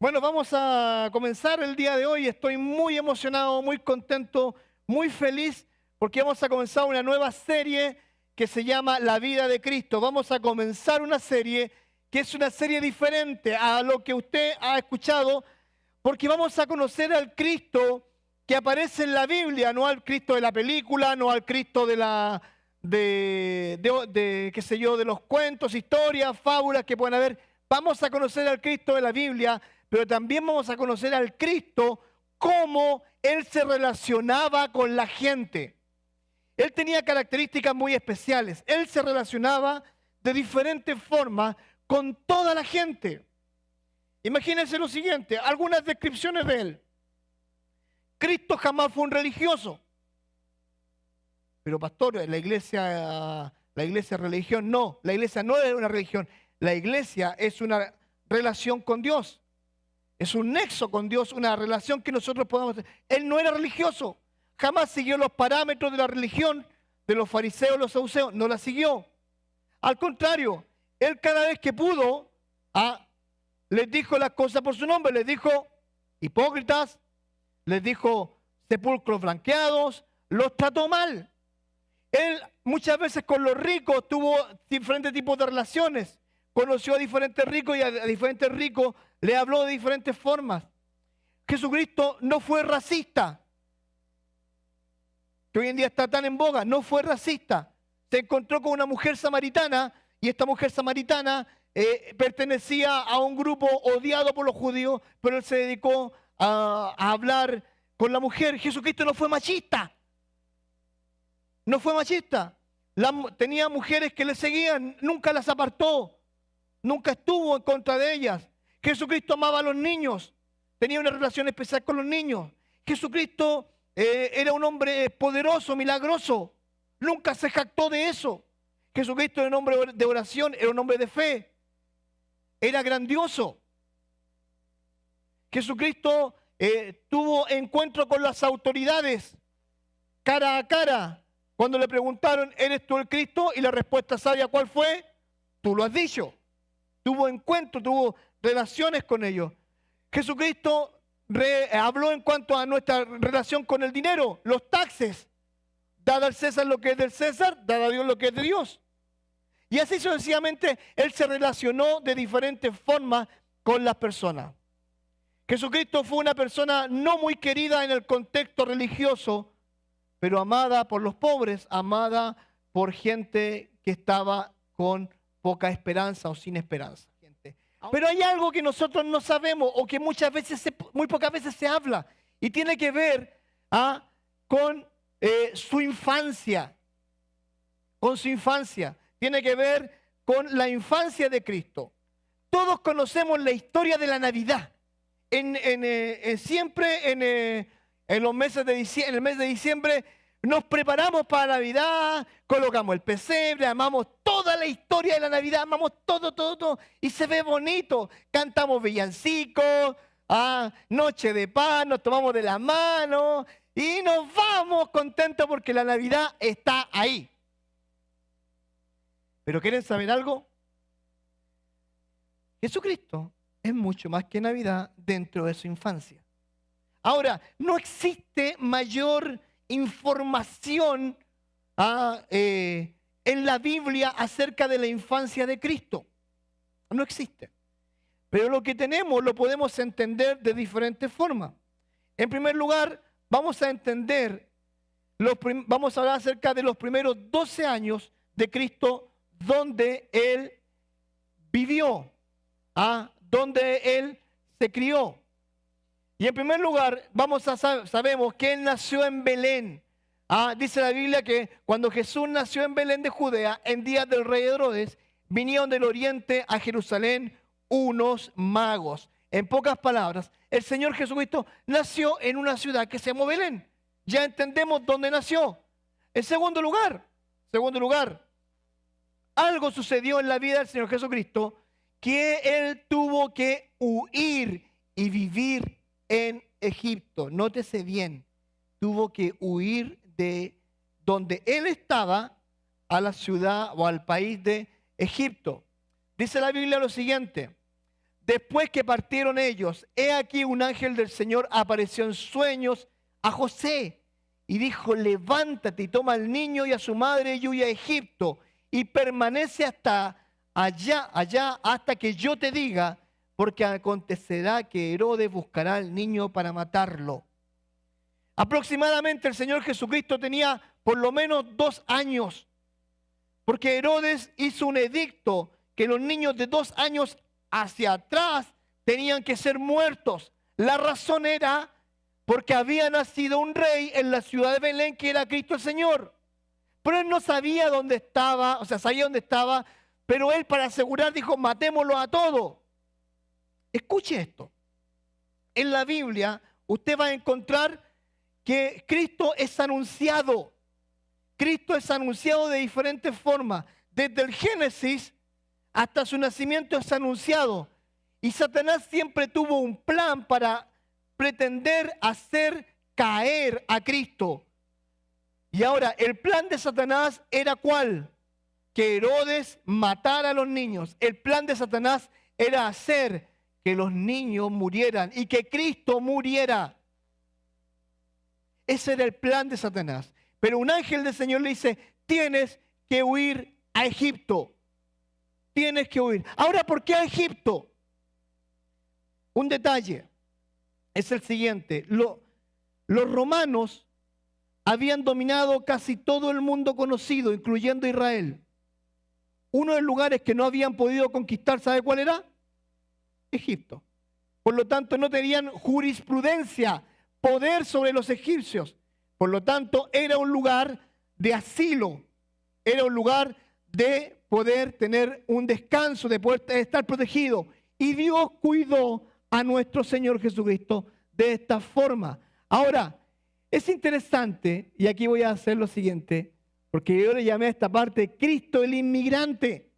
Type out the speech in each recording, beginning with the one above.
Bueno, vamos a comenzar el día de hoy. Estoy muy emocionado, muy contento, muy feliz porque vamos a comenzar una nueva serie que se llama La vida de Cristo. Vamos a comenzar una serie que es una serie diferente a lo que usted ha escuchado, porque vamos a conocer al Cristo que aparece en la Biblia, no al Cristo de la película, no al Cristo qué sé yo, de los cuentos, historias, fábulas que pueden haber. Vamos a conocer al Cristo de la Biblia, pero también vamos a conocer al Cristo cómo Él se relacionaba con la gente. Él tenía características muy especiales. Él se relacionaba de diferentes formas con toda la gente. Imagínense lo siguiente, algunas descripciones de Él. Cristo jamás fue un religioso. Pero pastor, la iglesia es religión. No, la iglesia no es una religión. La iglesia es una relación con Dios. Es un nexo con Dios, una relación que nosotros podamos tener. Él no era religioso. Jamás siguió los parámetros de la religión de los fariseos, los saduceos. No la siguió. Al contrario, él cada vez que pudo, les dijo las cosas por su nombre. Les dijo hipócritas, les dijo sepulcros blanqueados, los trató mal. Él muchas veces con los ricos tuvo diferentes tipos de relaciones. Conoció a diferentes ricos y a diferentes ricos le habló de diferentes formas. Jesucristo no fue racista, que hoy en día está tan en boga. No fue racista. Se encontró con una mujer samaritana y esta mujer samaritana pertenecía a un grupo odiado por los judíos, pero él se dedicó a hablar con la mujer. Jesucristo no fue machista. No fue machista. Tenía mujeres que le seguían, nunca las apartó. Nunca estuvo en contra de ellas. Jesucristo amaba a los niños. Tenía una relación especial con los niños. Jesucristo era un hombre poderoso, milagroso. Nunca se jactó de eso. Jesucristo era un hombre de oración, era un hombre de fe. Era grandioso. Jesucristo tuvo encuentro con las autoridades cara a cara. Cuando le preguntaron, ¿eres tú el Cristo? Y la respuesta sabia, ¿cuál fue? Tú lo has dicho. Tuvo encuentro, tuvo relaciones con ellos. Jesucristo habló en cuanto a nuestra relación con el dinero, los taxes. Dad al César lo que es del César, dad a Dios lo que es de Dios. Y así sucesivamente, Él se relacionó de diferentes formas con las personas. Jesucristo fue una persona no muy querida en el contexto religioso, pero amada por los pobres, amada por gente que estaba con poca esperanza o sin esperanza. Pero hay algo que nosotros no sabemos o que muchas veces, muy pocas veces se habla y tiene que ver con su infancia. Con su infancia. Tiene que ver con la infancia de Cristo. Todos conocemos la historia de la Navidad. Siempre en los meses en el mes de diciembre nos preparamos para Navidad, colocamos el pesebre, amamos toda la historia de la Navidad, amamos todo, y se ve bonito. Cantamos villancicos, noche de paz, nos tomamos de la mano y nos vamos contentos porque la Navidad está ahí. ¿Pero quieren saber algo? Jesucristo es mucho más que Navidad dentro de su infancia. Ahora, no existe mayor información en la Biblia acerca de la infancia de Cristo. No existe. Pero lo que tenemos lo podemos entender de diferentes formas. En primer lugar, vamos a hablar acerca de los primeros 12 años de Cristo donde Él vivió, donde Él se crió. Y en primer lugar, sabemos que Él nació en Belén. Dice la Biblia que cuando Jesús nació en Belén de Judea, en días del rey Herodes, vinieron del oriente a Jerusalén unos magos. En pocas palabras, el Señor Jesucristo nació en una ciudad que se llamó Belén. Ya entendemos dónde nació. En segundo lugar, algo sucedió en la vida del Señor Jesucristo que Él tuvo que huir y vivir en Egipto. Nótese bien, tuvo que huir de donde Él estaba a la ciudad o al país de Egipto. Dice la Biblia lo siguiente: Después que partieron ellos, he aquí un ángel del Señor apareció en sueños a José y dijo: levántate y toma al niño y a su madre y huye a Egipto y permanece hasta allá hasta que yo te diga, porque acontecerá que Herodes buscará al niño para matarlo. Aproximadamente el Señor Jesucristo tenía por lo menos 2 años, porque Herodes hizo un edicto que los niños de 2 años hacia atrás tenían que ser muertos. La razón era porque había nacido un rey en la ciudad de Belén, que era Cristo el Señor. Pero él no sabía dónde estaba, o sea, sabía dónde estaba, pero él, para asegurar, dijo: matémoslo a todos. Escuche esto. En la Biblia usted va a encontrar que Cristo es anunciado. Cristo es anunciado de diferentes formas. Desde el Génesis hasta su nacimiento es anunciado. Y Satanás siempre tuvo un plan para pretender hacer caer a Cristo. Y ahora, el plan de Satanás era ¿cuál? Que Herodes matara a los niños. El plan de Satanás era hacer que los niños murieran y que Cristo muriera. Ese era el plan de Satanás. Pero un ángel del Señor le dice: tienes que huir a Egipto. Tienes que huir. Ahora, ¿por qué a Egipto? Un detalle es el siguiente. Los romanos habían dominado casi todo el mundo conocido, incluyendo Israel. Uno de los lugares que no habían podido conquistar, ¿sabe cuál era? Egipto. Por lo tanto, no tenían jurisprudencia, poder sobre los egipcios. Por lo tanto, era un lugar de asilo. Era un lugar de poder tener un descanso, de poder estar protegido. Y Dios cuidó a nuestro Señor Jesucristo de esta forma. Ahora, es interesante, y aquí voy a hacer lo siguiente, porque yo le llamé a esta parte Cristo el inmigrante.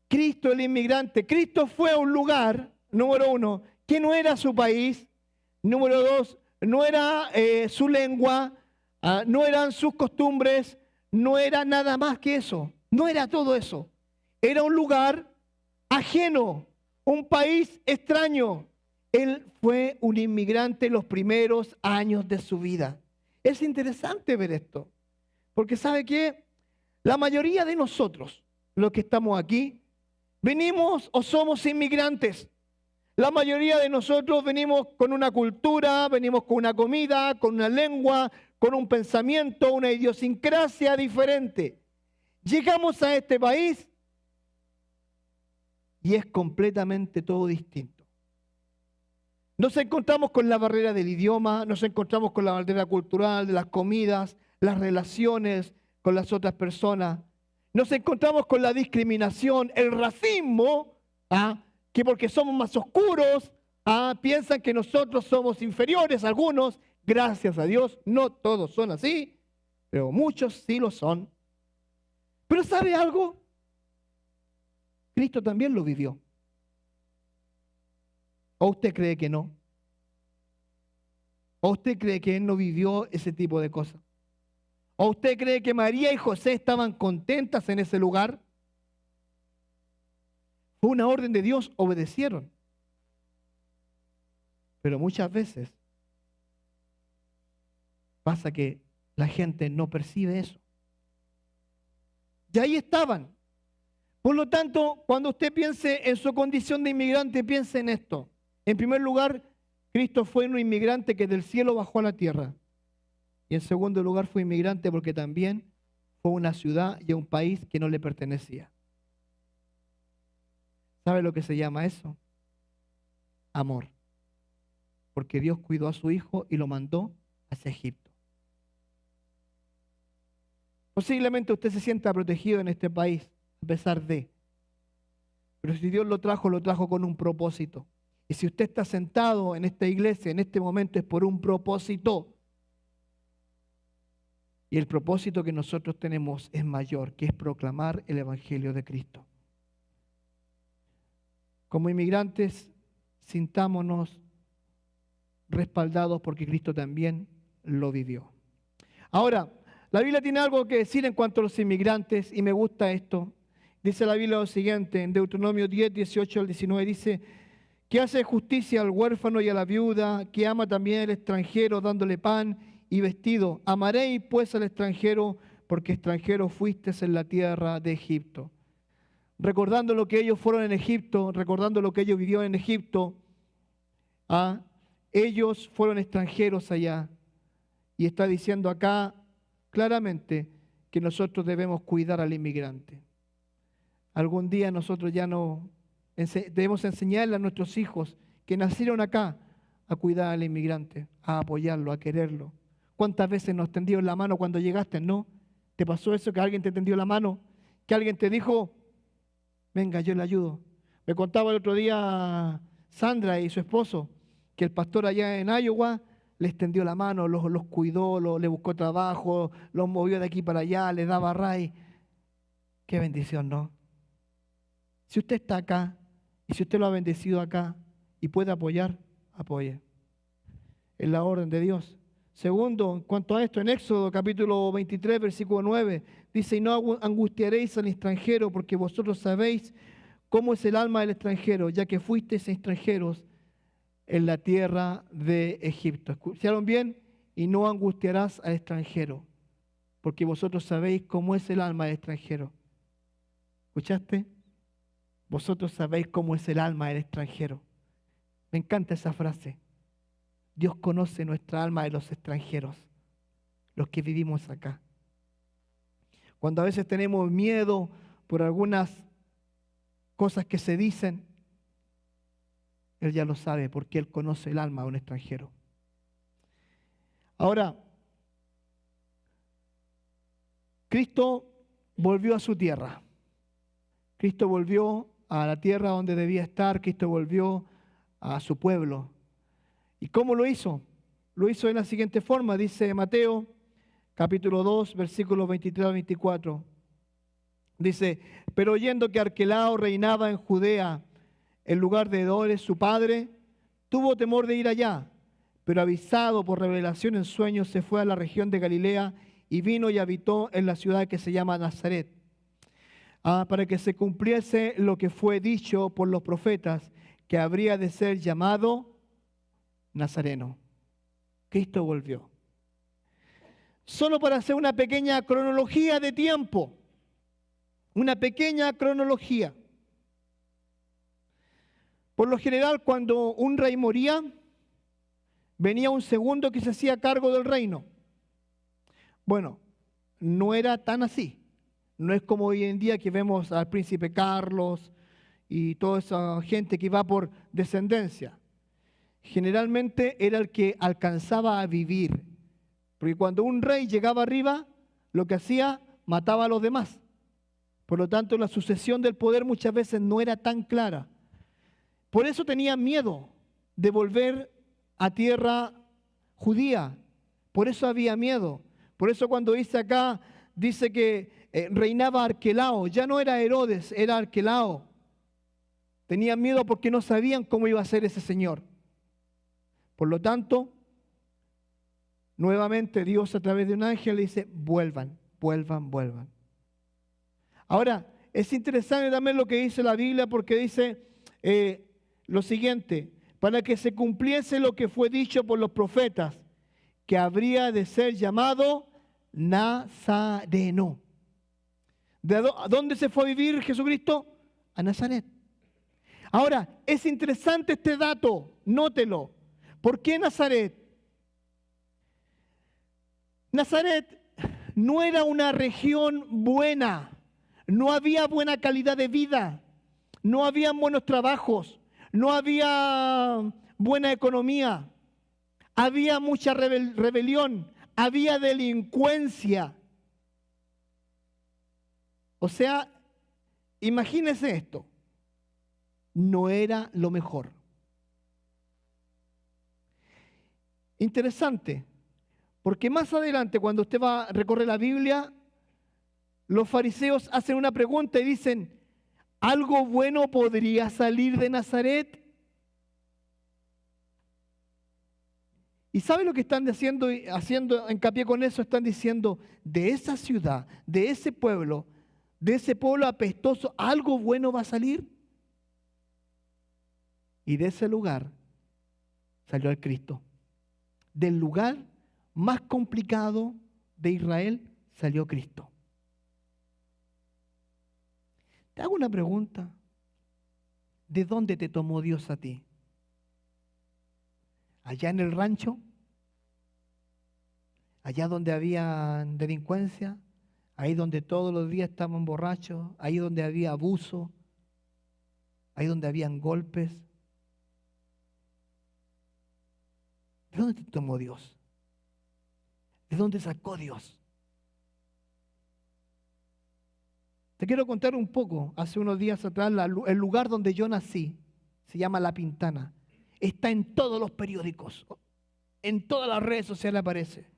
Cristo el inmigrante. Cristo fue a un lugar, número 1, que no era su país. Número 2, no era su lengua, no eran sus costumbres, no era nada más que eso. No era todo eso. Era un lugar ajeno, un país extraño. Él fue un inmigrante los primeros años de su vida. Es interesante ver esto, porque ¿sabe qué? La mayoría de nosotros, los que estamos aquí, venimos o somos inmigrantes. La mayoría de nosotros venimos con una cultura, venimos con una comida, con una lengua, con un pensamiento, una idiosincrasia diferente. Llegamos a este país y es completamente todo distinto. Nos encontramos con la barrera del idioma, nos encontramos con la barrera cultural, de las comidas, las relaciones con las otras personas. Nos encontramos con la discriminación, el racismo, que porque somos más oscuros, piensan que nosotros somos inferiores. Algunos, gracias a Dios, no todos son así, pero muchos sí lo son. Pero ¿sabe algo? Cristo también lo vivió. ¿O usted cree que no? ¿O usted cree que Él no vivió ese tipo de cosas? ¿O usted cree que María y José estaban contentas en ese lugar? Fue una orden de Dios, obedecieron. Pero muchas veces pasa que la gente no percibe eso. Y ahí estaban. Por lo tanto, cuando usted piense en su condición de inmigrante, piense en esto. En primer lugar, Cristo fue un inmigrante que del cielo bajó a la tierra. Y en segundo lugar, fue inmigrante porque también fue a una ciudad y a un país que no le pertenecía. ¿Sabe lo que se llama eso? Amor. Porque Dios cuidó a su hijo y lo mandó hacia Egipto. Posiblemente usted se sienta protegido en este país, a pesar de. Pero si Dios lo trajo con un propósito. Y si usted está sentado en esta iglesia en este momento es por un propósito. Y el propósito que nosotros tenemos es mayor, que es proclamar el Evangelio de Cristo. Como inmigrantes, sintámonos respaldados porque Cristo también lo vivió. Ahora, la Biblia tiene algo que decir en cuanto a los inmigrantes y me gusta esto. Dice la Biblia lo siguiente, en Deuteronomio 10, 18 al 19, dice, que hace justicia al huérfano y a la viuda, que ama también al extranjero dándole pan y vestido. Amaréis pues al extranjero, porque extranjero fuisteis en la tierra de Egipto. Recordando lo que ellos fueron en Egipto, recordando lo que ellos vivieron en Egipto, ellos fueron extranjeros allá. Y está diciendo acá claramente que nosotros debemos cuidar al inmigrante. Algún día nosotros ya no debemos enseñarle a nuestros hijos que nacieron acá a cuidar al inmigrante, a apoyarlo, a quererlo. ¿Cuántas veces nos tendieron la mano cuando llegaste? ¿No? ¿Te pasó eso, que alguien te tendió la mano? ¿Que alguien te dijo, venga, yo le ayudo? Me contaba el otro día Sandra y su esposo que el pastor allá en Iowa les tendió la mano, los cuidó, le buscó trabajo, los movió de aquí para allá, les daba ray. Qué bendición, ¿no? Si usted está acá y si usted lo ha bendecido acá y puede apoyar, apoye. Es la orden de Dios. Segundo, en cuanto a esto, en Éxodo capítulo 23, versículo 9, dice, y no angustiaréis al extranjero, porque vosotros sabéis cómo es el alma del extranjero, ya que fuisteis extranjeros en la tierra de Egipto. ¿Escucharon bien? Y no angustiarás al extranjero, porque vosotros sabéis cómo es el alma del extranjero. ¿Escuchaste? Vosotros sabéis cómo es el alma del extranjero. Me encanta esa frase. Dios conoce nuestra alma de los extranjeros, los que vivimos acá. Cuando a veces tenemos miedo por algunas cosas que se dicen, Él ya lo sabe porque Él conoce el alma de un extranjero. Ahora, Cristo volvió a su tierra. Cristo volvió a la tierra donde debía estar. Cristo volvió a su pueblo. ¿Y cómo lo hizo? Lo hizo de la siguiente forma, dice Mateo, capítulo 2, versículos 23 al 24. Dice, pero oyendo que Arquelao reinaba en Judea, en lugar de Herodes, su padre, tuvo temor de ir allá, pero avisado por revelación en sueños, se fue a la región de Galilea y vino y habitó en la ciudad que se llama Nazaret, para que se cumpliese lo que fue dicho por los profetas, que habría de ser llamado Nazareno. Cristo volvió. Solo para hacer una pequeña cronología de tiempo, una pequeña cronología. Por lo general, cuando un rey moría, venía un segundo que se hacía cargo del reino. Bueno, no era tan así. No es como hoy en día que vemos al príncipe Carlos y toda esa gente que va por descendencia. Generalmente era el que alcanzaba a vivir. Porque cuando un rey llegaba arriba, lo que hacía, mataba a los demás. Por lo tanto, la sucesión del poder muchas veces no era tan clara. Por eso tenían miedo de volver a tierra judía. Por eso había miedo. Por eso cuando dice acá, dice que reinaba Arquelao. Ya no era Herodes, era Arquelao. Tenían miedo porque no sabían cómo iba a ser ese señor. Por lo tanto, nuevamente Dios a través de un ángel le dice, vuelvan, vuelvan, vuelvan. Ahora, es interesante también lo que dice la Biblia porque dice lo siguiente, para que se cumpliese lo que fue dicho por los profetas, que habría de ser llamado Nazareno. ¿De dónde se fue a vivir Jesucristo? A Nazaret. Ahora, es interesante este dato, nótelo. ¿Por qué Nazaret? Nazaret no era una región buena, no había buena calidad de vida, no había buenos trabajos, no había buena economía, había mucha rebelión, había delincuencia. O sea, imagínese esto, no era lo mejor. Interesante, porque más adelante cuando usted va a recorrer la Biblia, los fariseos hacen una pregunta y dicen, ¿algo bueno podría salir de Nazaret? ¿Y sabe lo que están haciendo hincapié con eso? Están diciendo, de esa ciudad, de ese pueblo, de ese pueblo apestoso algo bueno va a salir. Y de ese lugar salió el Cristo. Del lugar más complicado de Israel salió Cristo. Te hago una pregunta. ¿De dónde te tomó Dios a ti? ¿Allá en el rancho? ¿Allá donde había delincuencia? ¿Ahí donde todos los días estaban borrachos? ¿Ahí donde había abuso? ¿Ahí donde habían golpes? ¿De dónde te tomó Dios? ¿De dónde sacó Dios? Te quiero contar un poco. Hace unos días atrás, el lugar donde yo nací se llama La Pintana. Está en todos los periódicos, en todas las redes sociales aparece.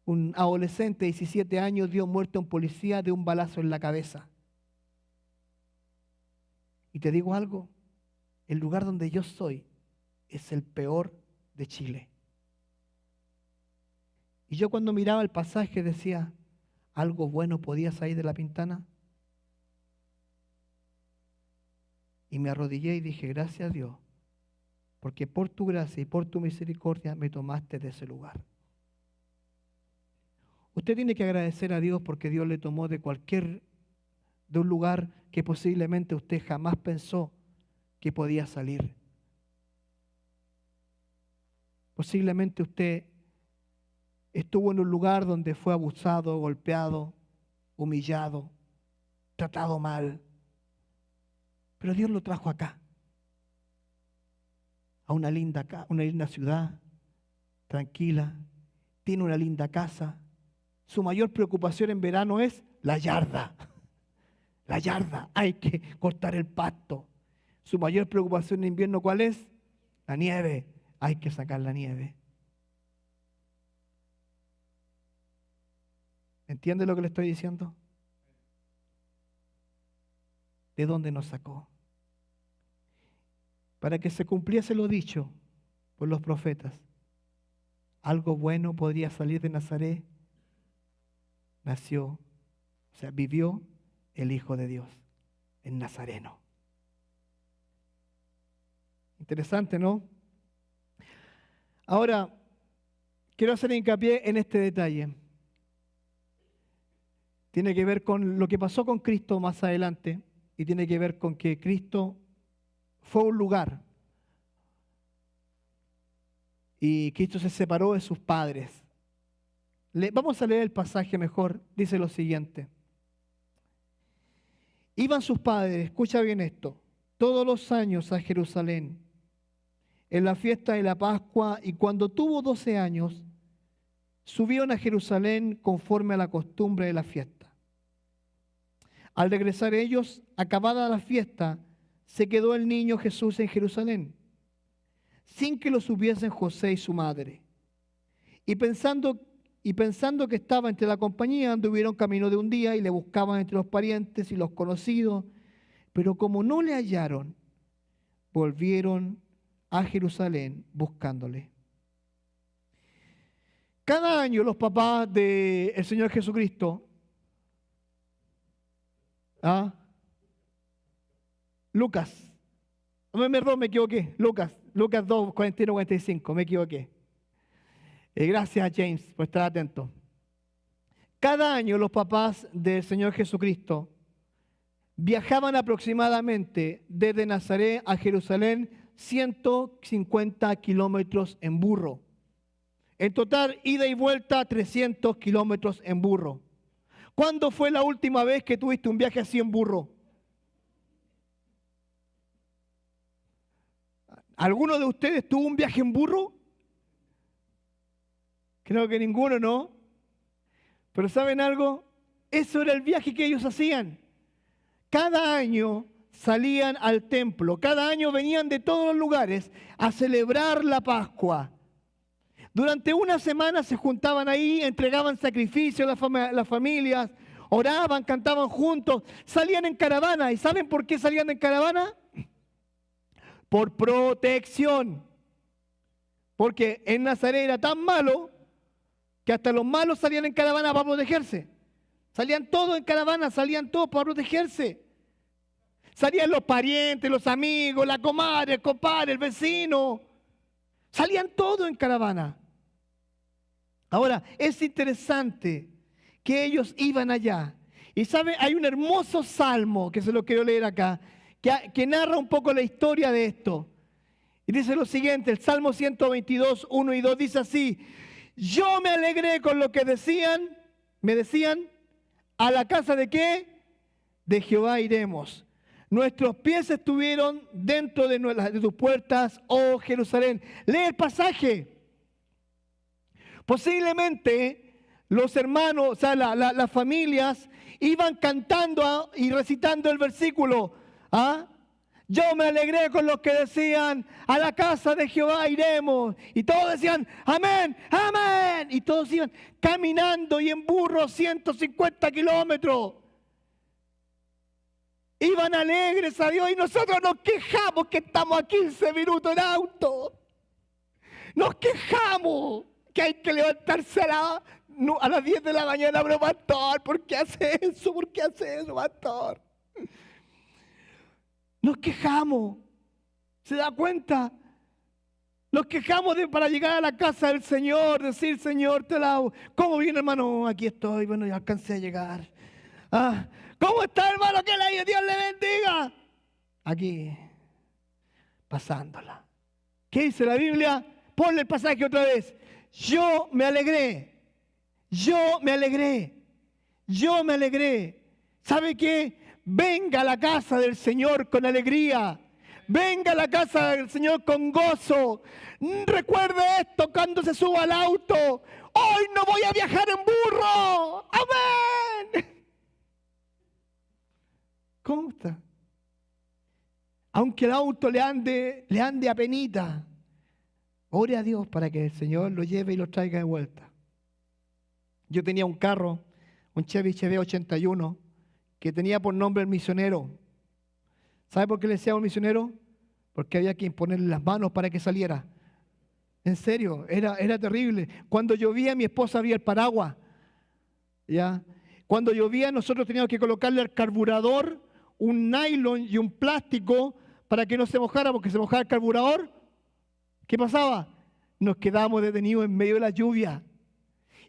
Un adolescente de 17 años dio muerte a un policía de un balazo en la cabeza. Y te digo algo, el lugar donde yo soy es el peor de Chile. Y yo cuando miraba el pasaje decía, ¿algo bueno podía salir de La Pintana? Y me arrodillé y dije, gracias a Dios, porque por tu gracia y por tu misericordia me tomaste de ese lugar. Usted tiene que agradecer a Dios porque Dios le tomó de un lugar que posiblemente usted jamás pensó que podía salir. Posiblemente usted estuvo en un lugar donde fue abusado, golpeado, humillado, tratado mal. Pero Dios lo trajo acá, a una linda ciudad, tranquila, tiene una linda casa. Su mayor preocupación en verano es la yarda. La yarda, hay que cortar el pasto. Su mayor preocupación en invierno, ¿cuál es? La nieve, hay que sacar la nieve. ¿Entiende lo que le estoy diciendo? ¿De dónde nos sacó? Para que se cumpliese lo dicho por los profetas. Algo bueno podría salir de Nazaret. Vivió el Hijo de Dios, el Nazareno. Interesante, ¿no? Ahora, quiero hacer hincapié en este detalle. Tiene que ver con lo que pasó con Cristo más adelante y tiene que ver con que Cristo fue a un lugar y Cristo se separó de sus padres. Vamos a leer el pasaje mejor. Dice lo siguiente. Iban sus padres, escucha bien esto, todos los años a Jerusalén en la fiesta de la Pascua, y cuando tuvo 12 años, subieron a Jerusalén conforme a la costumbre de la fiesta. Al regresar ellos, acabada la fiesta, se quedó el niño Jesús en Jerusalén, sin que lo supiesen José y su madre. Y pensando que estaba entre la compañía, anduvieron camino de un día y le buscaban entre los parientes y los conocidos, pero como no le hallaron, volvieron a Jerusalén buscándole. Cada año los papás del Señor Jesucristo, Lucas, me equivoqué, Lucas 2, 41, 45, me equivoqué. Gracias, James, por estar atento. Cada año los papás del Señor Jesucristo viajaban aproximadamente desde Nazaret a Jerusalén 150 kilómetros en burro. En total, ida y vuelta, 300 kilómetros en burro. ¿Cuándo fue la última vez que tuviste un viaje así en burro? ¿Alguno de ustedes tuvo un viaje en burro? Creo que ninguno, ¿no? Pero ¿saben algo? Eso era el viaje que ellos hacían. Cada año salían al templo, cada año venían de todos los lugares a celebrar la Pascua. Durante una semana se juntaban ahí, entregaban sacrificios a las familias, oraban, cantaban juntos, salían en caravana. ¿Y saben por qué salían en caravana? Por protección. Porque en Nazaret era tan malo que hasta los malos salían en caravana para protegerse. Salían todos en caravana, salían todos para protegerse. Salían los parientes, los amigos, la comadre, el compadre, el vecino. Salían todos en caravana. Ahora, es interesante que ellos iban allá. Y sabe, hay un hermoso salmo, que se lo quiero leer acá, que narra un poco la historia de esto. Y dice lo siguiente, el Salmo 122, 1 y 2 dice así: yo me alegré con lo que me decían, ¿a la casa de qué? De Jehová iremos. Nuestros pies estuvieron dentro de tus puertas, oh Jerusalén. Lee el pasaje. Posiblemente los hermanos, o sea, las familias iban cantando y recitando el versículo. Yo me alegré con los que decían, a la casa de Jehová iremos. Y todos decían, amén, amén. Y todos iban caminando y en burro 150 kilómetros. Iban alegres a Dios y nosotros nos quejamos que estamos a 15 minutos en auto. Nos quejamos que hay que levantarse a las 10 de la mañana, pero pastor, ¿por qué hace eso? ¿Por qué hace eso, pastor? Nos quejamos. ¿Se da cuenta? Nos quejamos para llegar a la casa del Señor, decir, Señor, te alabo. ¿Cómo viene, hermano? Aquí estoy, bueno, ya alcancé a llegar. ¿Cómo está, hermano? Que Dios le bendiga. Aquí, pasándola. ¿Qué dice la Biblia? Ponle el pasaje otra vez. Yo me alegré. Yo me alegré. Yo me alegré. ¿Sabe qué? Venga a la casa del Señor con alegría. Venga a la casa del Señor con gozo. Recuerde esto cuando se suba al auto. Hoy no voy a viajar en burro. Amén. ¿Cómo está? Aunque el auto le ande a penita, ore a Dios para que el Señor lo lleve y lo traiga de vuelta. Yo tenía un carro, un Chevy 81, que tenía por nombre el misionero. ¿Sabe por qué le decíamos misionero? Porque había que imponerle las manos para que saliera. En serio, era terrible. Cuando llovía, mi esposa abría el paraguas. ¿Ya? Cuando llovía, nosotros teníamos que colocarle al carburador un nylon y un plástico para que no se mojara, porque se mojaba el carburador. ¿Qué pasaba? Nos quedábamos detenidos en medio de la lluvia.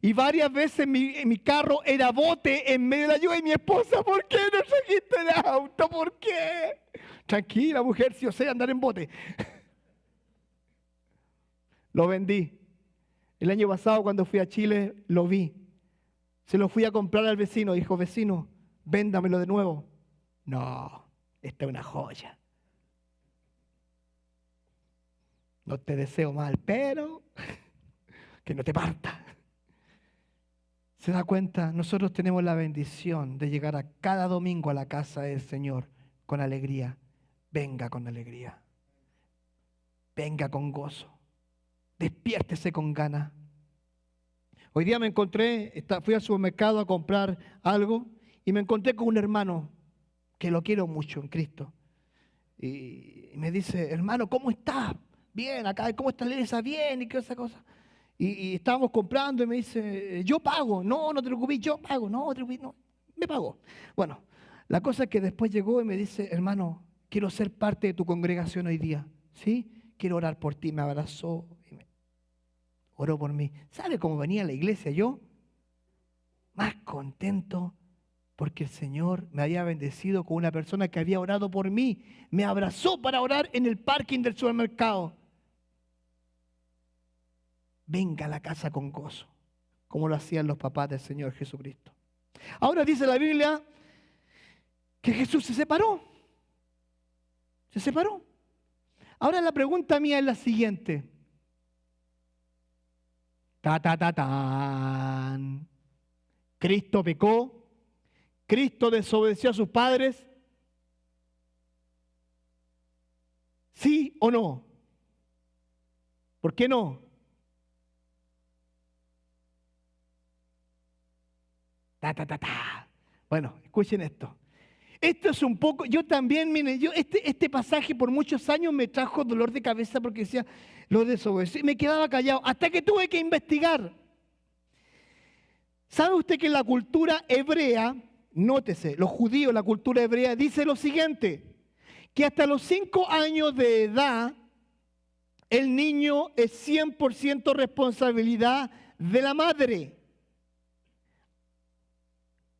Y varias veces mi carro era bote en medio de la lluvia. Y mi esposa, ¿por qué no trajiste el auto? ¿Por qué? Tranquila, mujer, si yo sé andar en bote. Lo vendí. El año pasado, cuando fui a Chile, lo vi. Se lo fui a comprar al vecino. Dijo, vecino, véndamelo de nuevo. No, esta es una joya. No te deseo mal, pero que no te parta. ¿Se da cuenta? Nosotros tenemos la bendición de llegar a cada domingo a la casa del Señor con alegría. Venga con alegría. Venga con gozo. Despiértese con ganas. Hoy día me encontré, fui al supermercado a comprar algo y me encontré con un hermano que lo quiero mucho en Cristo. Y me dice, hermano, ¿cómo estás? Bien, acá, ¿cómo está la iglesia? Bien, y qué esa cosa. Y estábamos comprando y me dice, yo pago. No, no te preocupes, yo pago. No, te preocupes, no, me pagó. Bueno, la cosa es que después llegó y me dice, hermano, quiero ser parte de tu congregación hoy día. ¿Sí? Quiero orar por ti. Me abrazó y oró por mí. ¿Sabe cómo venía a la iglesia yo? Más contento porque el Señor me había bendecido con una persona que había orado por mí. Me abrazó para orar en el parking del supermercado. Venga a la casa con gozo, como lo hacían los papás del Señor Jesucristo. Ahora dice la Biblia que Jesús se separó. Se separó. Ahora la pregunta mía es la siguiente. ¿Cristo pecó? ¿Cristo desobedeció a sus padres? ¿Sí o no? ¿Por qué no? Bueno, escuchen esto. Esto es un poco, yo también, miren, este pasaje por muchos años me trajo dolor de cabeza porque decía, lo desobedeció, y me quedaba callado, hasta que tuve que investigar. ¿Sabe usted que en la cultura hebrea, nótese, los judíos, la cultura hebrea dice lo siguiente, que hasta los 5 años de edad el niño es 100% responsabilidad de la madre?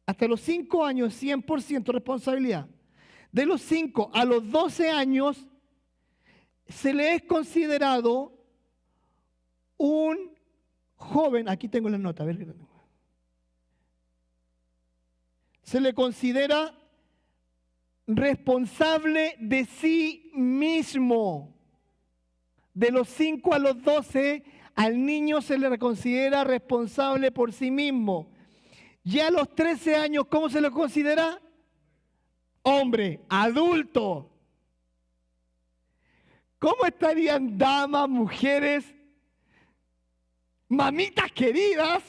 Hasta los 5 años, 100% responsabilidad. De los 5 a los 12 años, se le es considerado un joven. Aquí tengo la nota, a ver qué tengo. Se le considera responsable de sí mismo. De los 5 a los 12, al niño se le considera responsable por sí mismo. Ya a los 13 años, ¿cómo se le considera? Hombre, adulto. ¿Cómo estarían damas, mujeres, mamitas queridas,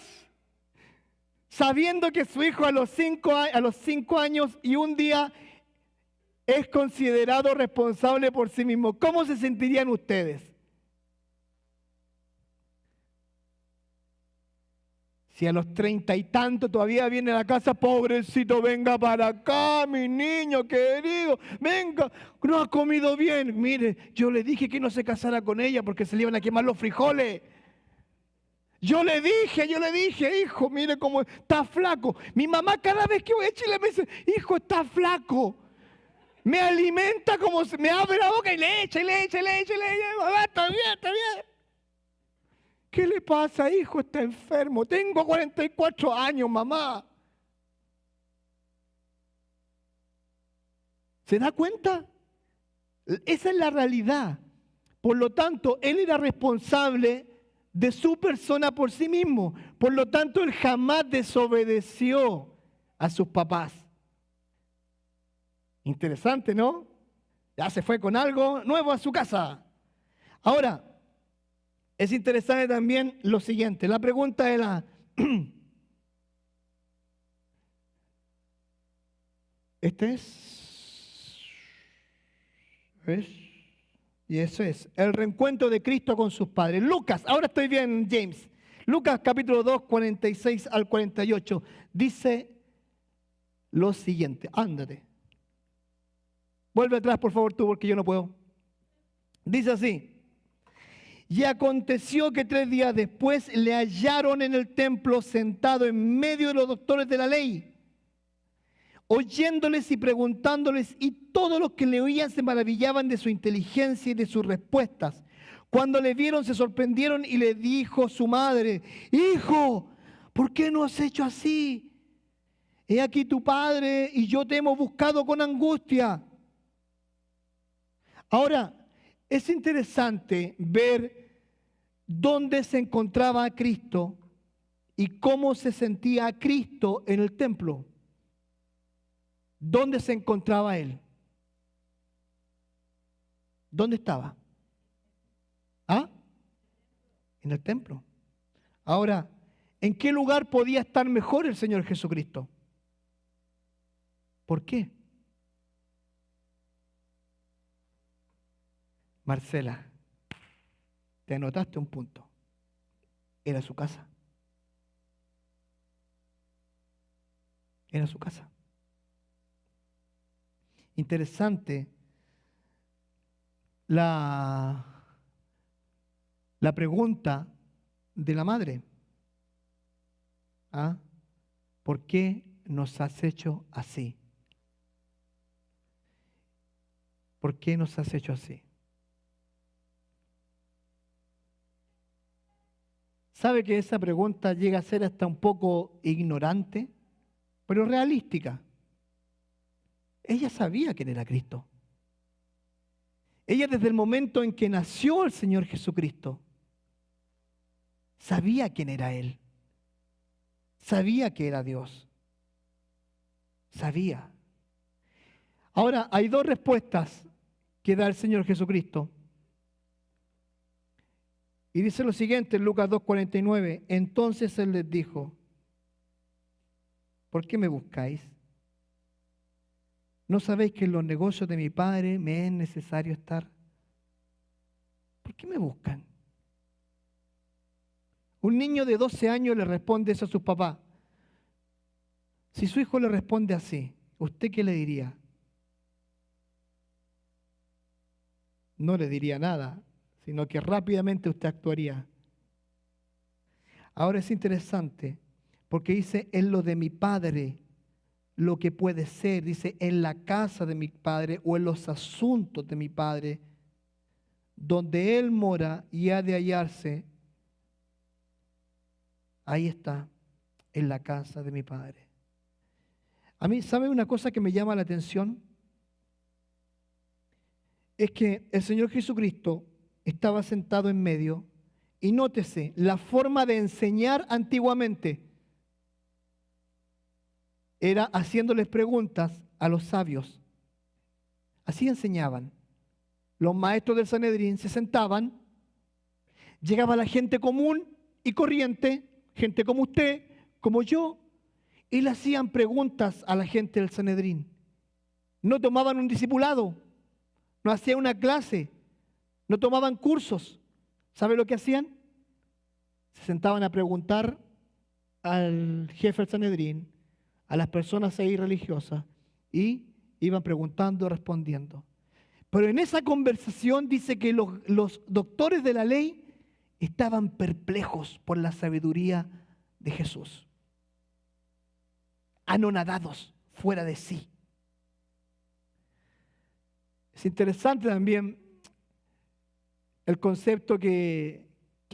sabiendo que su hijo a los 5 años y un día es considerado responsable por sí mismo? ¿Cómo se sentirían ustedes? Si a los 30 y tanto todavía viene a la casa, pobrecito, venga para acá, mi niño querido, venga, no ha comido bien. Mire, yo le dije que no se casara con ella porque se le iban a quemar los frijoles. Yo le dije, hijo, mire cómo está flaco. Mi mamá cada vez que voy a Chile me dice, hijo, está flaco. Me alimenta como me abre la boca y le echa. Mamá, está bien. ¿Qué le pasa, hijo? Está enfermo. Tengo 44 años, mamá. ¿Se da cuenta? Esa es la realidad. Por lo tanto, él era responsable de su persona por sí mismo. Por lo tanto, él jamás desobedeció a sus papás. Interesante, ¿no? Ya se fue con algo nuevo a su casa. Ahora, es interesante también lo siguiente. La pregunta era, ¿ves? Y eso es, el reencuentro de Cristo con sus padres. Lucas, ahora estoy bien, James. Lucas capítulo 2, 46 al 48, dice lo siguiente. Ándate. Vuelve atrás, por favor, tú, porque yo no puedo. Dice así. Y aconteció que 3 días después le hallaron en el templo sentado en medio de los doctores de la ley, oyéndoles y preguntándoles, y todos los que le oían se maravillaban de su inteligencia y de sus respuestas. Cuando le vieron se sorprendieron y le dijo su madre, hijo, ¿por qué no has hecho así? He aquí tu padre y yo te hemos buscado con angustia. Ahora, es interesante ver dónde se encontraba Cristo y cómo se sentía Cristo en el templo. ¿Dónde se encontraba Él? ¿Dónde estaba? ¿Ah? En el templo. Ahora, ¿en qué lugar podía estar mejor el Señor Jesucristo? ¿Por qué? Marcela, te anotaste un punto. Era su casa. Era su casa. Interesante la pregunta de la madre. ¿Ah? ¿Por qué nos has hecho así? ¿Por qué nos has hecho así? ¿Sabe que esa pregunta llega a ser hasta un poco ignorante, pero realística? Ella sabía quién era Cristo. Ella desde el momento en que nació el Señor Jesucristo, sabía quién era Él. Sabía que era Dios. Sabía. Ahora, hay 2 respuestas que da el Señor Jesucristo. Y dice lo siguiente en Lucas 2:49. Entonces Él les dijo, ¿por qué me buscáis? ¿No sabéis que en los negocios de mi Padre me es necesario estar? ¿Por qué me buscan? Un niño de 12 años le responde eso a sus papás. Si su hijo le responde así, ¿usted qué le diría? No le diría nada, sino que rápidamente usted actuaría. Ahora es interesante, porque dice, en lo de mi padre, lo que puede ser, dice, en la casa de mi padre o en los asuntos de mi padre, donde él mora y ha de hallarse, ahí está, en la casa de mi padre. A mí, ¿sabe una cosa que me llama la atención? Es que el Señor Jesucristo estaba sentado en medio y nótese, la forma de enseñar antiguamente era haciéndoles preguntas a los sabios. Así enseñaban. Los maestros del Sanedrín se sentaban, llegaba la gente común y corriente, gente como usted, como yo, y le hacían preguntas a la gente del Sanedrín. No tomaban un discipulado, no hacían una clase, no tomaban cursos. ¿Sabe lo que hacían? Se sentaban a preguntar al jefe del Sanedrín, a las personas ahí religiosas, y iban preguntando, respondiendo. Pero en esa conversación dice que los doctores de la ley estaban perplejos por la sabiduría de Jesús, anonadados, fuera de sí. Es interesante también el concepto que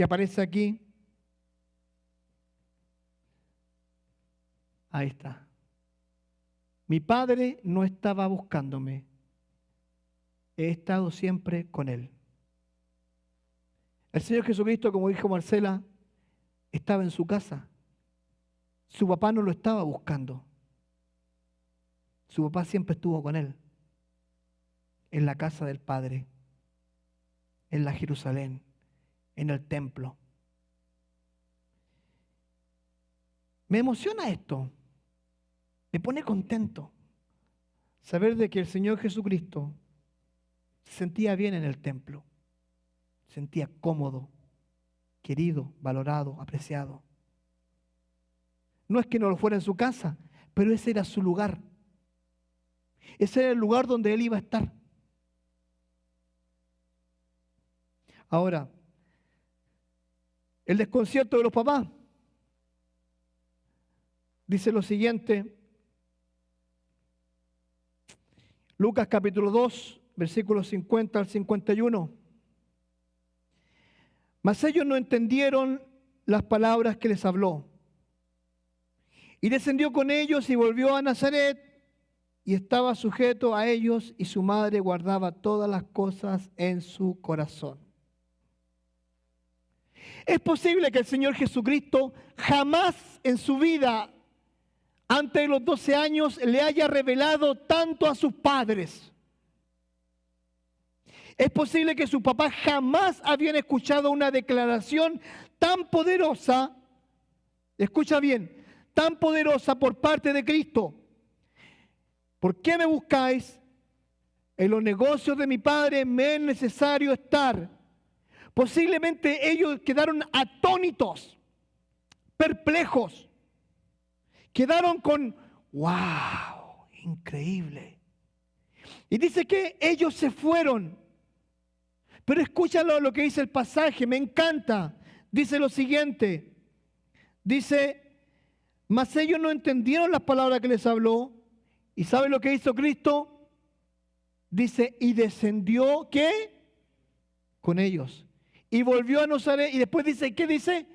aparece aquí. Ahí está. Mi Padre no estaba buscándome. He estado siempre con Él. El Señor Jesucristo, como dijo Marcela, estaba en su casa. Su papá no lo estaba buscando. Su papá siempre estuvo con Él. En la casa del Padre. En la Jerusalén. En el templo. Me emociona esto. Me pone contento saber de que el Señor Jesucristo se sentía bien en el templo, se sentía cómodo, querido, valorado, apreciado. No es que no lo fuera en su casa, pero ese era su lugar. Ese era el lugar donde él iba a estar. Ahora, el desconcierto de los papás dice lo siguiente. Lucas capítulo 2, versículos 50 al 51. Mas ellos no entendieron las palabras que les habló. Y descendió con ellos y volvió a Nazaret y estaba sujeto a ellos y su madre guardaba todas las cosas en su corazón. Es posible que el Señor Jesucristo jamás en su vida, antes de los 12 años, le haya revelado tanto a sus padres. Es posible que sus papás jamás habían escuchado una declaración tan poderosa, escucha bien, tan poderosa por parte de Cristo. ¿Por qué me buscáis? En los negocios de mi Padre me es necesario estar. Posiblemente ellos quedaron atónitos, perplejos. Quedaron con, wow, increíble. Y dice que ellos se fueron. Pero escúchalo lo que dice el pasaje, me encanta. Dice lo siguiente. Dice, mas ellos no entendieron las palabras que les habló. ¿Y saben lo que hizo Cristo? Dice, y descendió, ¿qué? Con ellos. Y volvió a Nazaret. Y después dice, ¿qué dice?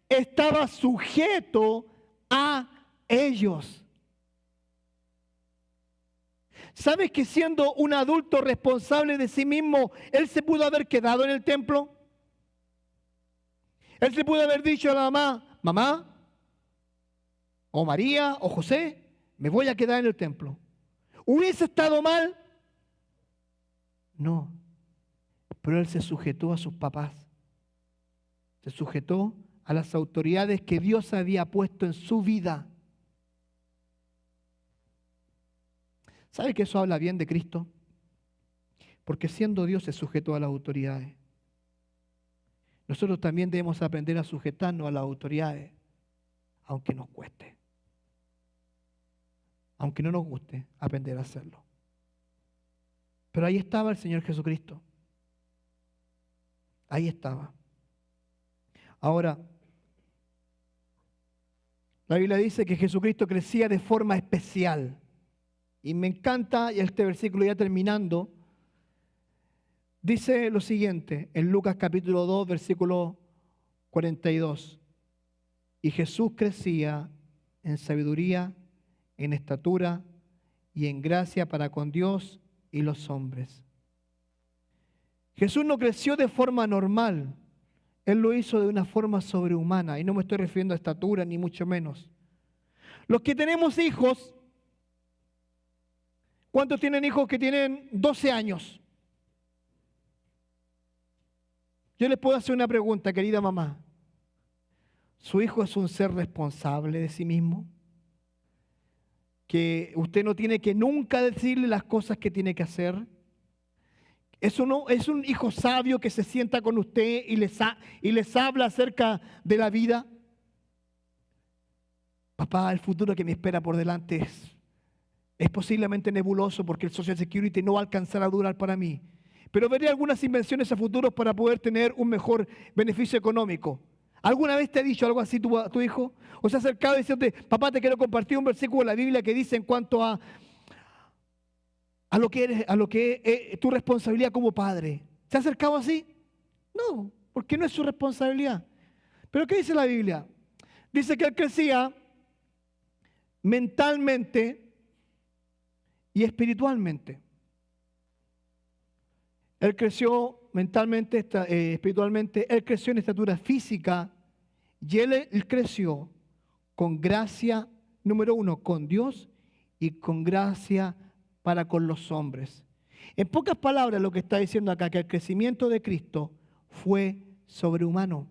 Estaba sujeto a ellos. ¿Sabes que siendo un adulto responsable de sí mismo, él se pudo haber quedado en el templo? Él se pudo haber dicho a la mamá, mamá, o María, o José, me voy a quedar en el templo. ¿Hubiese estado mal? No, pero él se sujetó a sus papás. Se sujetó a las autoridades que Dios había puesto en su vida. ¿Sabe que eso habla bien de Cristo? Porque siendo Dios se sujetó a las autoridades. Nosotros también debemos aprender a sujetarnos a las autoridades, aunque nos cueste. aunque no nos guste, aprender a hacerlo. Pero ahí estaba el Señor Jesucristo. Ahí estaba. Ahora, la Biblia dice que Jesucristo crecía de forma especial. Y me encanta, y este versículo ya terminando, dice lo siguiente, en Lucas capítulo 2, versículo 42. Y Jesús crecía en sabiduría, en estatura y en gracia para con Dios y los hombres. Jesús no creció de forma normal. Él lo hizo de una forma sobrehumana. Y no me estoy refiriendo a estatura, ni mucho menos. Los que tenemos hijos, ¿cuántos tienen hijos que tienen 12 años? Yo les puedo hacer una pregunta, querida mamá. ¿Su hijo es un ser responsable de sí mismo? ¿Que usted no tiene que nunca decirle las cosas que tiene que hacer? ¿Es un hijo sabio que se sienta con usted y les habla acerca de la vida? Papá, el futuro que me espera por delante es posiblemente nebuloso porque el Social Security no va a alcanzar a durar para mí. Pero veré algunas invenciones a futuro para poder tener un mejor beneficio económico. ¿Alguna vez te ha dicho algo así tu hijo? ¿O se ha acercado y dice, papá, te quiero compartir un versículo de la Biblia que dice en cuanto a lo que es tu responsabilidad como padre? ¿Se ha acercado así? No, porque no es su responsabilidad. ¿Pero qué dice la Biblia? Dice que él crecía mentalmente y espiritualmente. Él creció mentalmente, espiritualmente, él creció en estatura física y él creció con gracia, número uno, con Dios y con gracia para con los hombres. En pocas palabras lo que está diciendo acá, que el crecimiento de Cristo fue sobrehumano.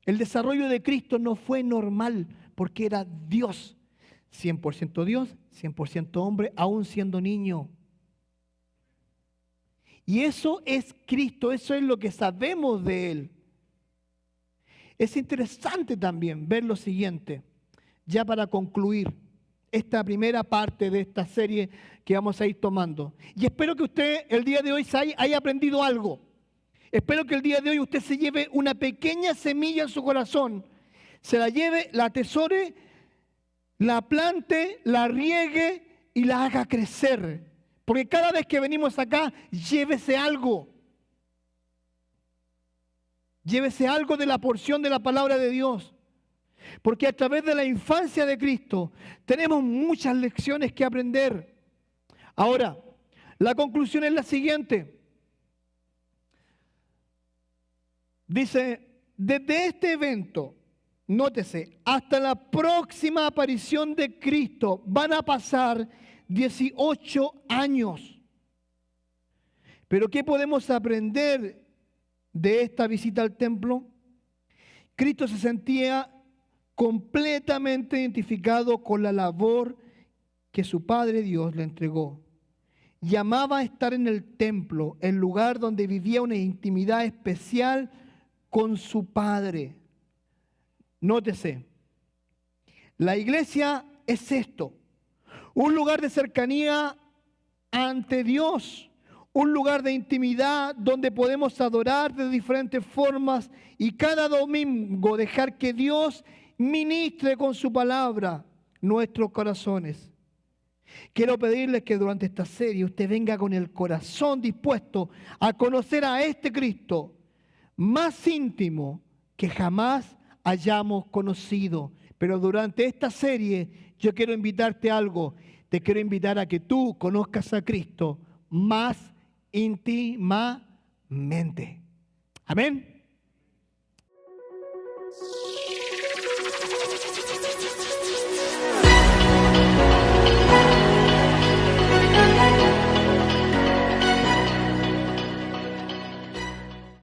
El desarrollo de Cristo no fue normal porque era Dios, 100% Dios, 100% hombre, aún siendo niño. Y eso es Cristo, eso es lo que sabemos de Él. Es interesante también ver lo siguiente, ya para concluir esta primera parte de esta serie que vamos a ir tomando. Y espero que usted el día de hoy haya aprendido algo. Espero que el día de hoy usted se lleve una pequeña semilla en su corazón, se la lleve, la atesore, la plante, la riegue y la haga crecer. Porque cada vez que venimos acá, llévese algo. Llévese algo de la porción de la palabra de Dios. Porque a través de la infancia de Cristo tenemos muchas lecciones que aprender. Ahora, la conclusión es la siguiente. Dice, desde este evento, nótese, hasta la próxima aparición de Cristo van a pasar 18 años. Pero ¿qué podemos aprender de esta visita al templo? Cristo se sentía completamente identificado con la labor que su Padre Dios le entregó. Llamaba a estar en el templo, el lugar donde vivía una intimidad especial con su Padre. Nótese, la iglesia es esto, un lugar de cercanía ante Dios, un lugar de intimidad donde podemos adorar de diferentes formas y cada domingo dejar que Dios ministre con su palabra nuestros corazones. Quiero pedirles que durante esta serie usted venga con el corazón dispuesto a conocer a este Cristo más íntimo que jamás hayamos conocido. Pero durante esta serie yo quiero invitarte a algo. Te quiero invitar a que tú conozcas a Cristo más íntimamente. Amén.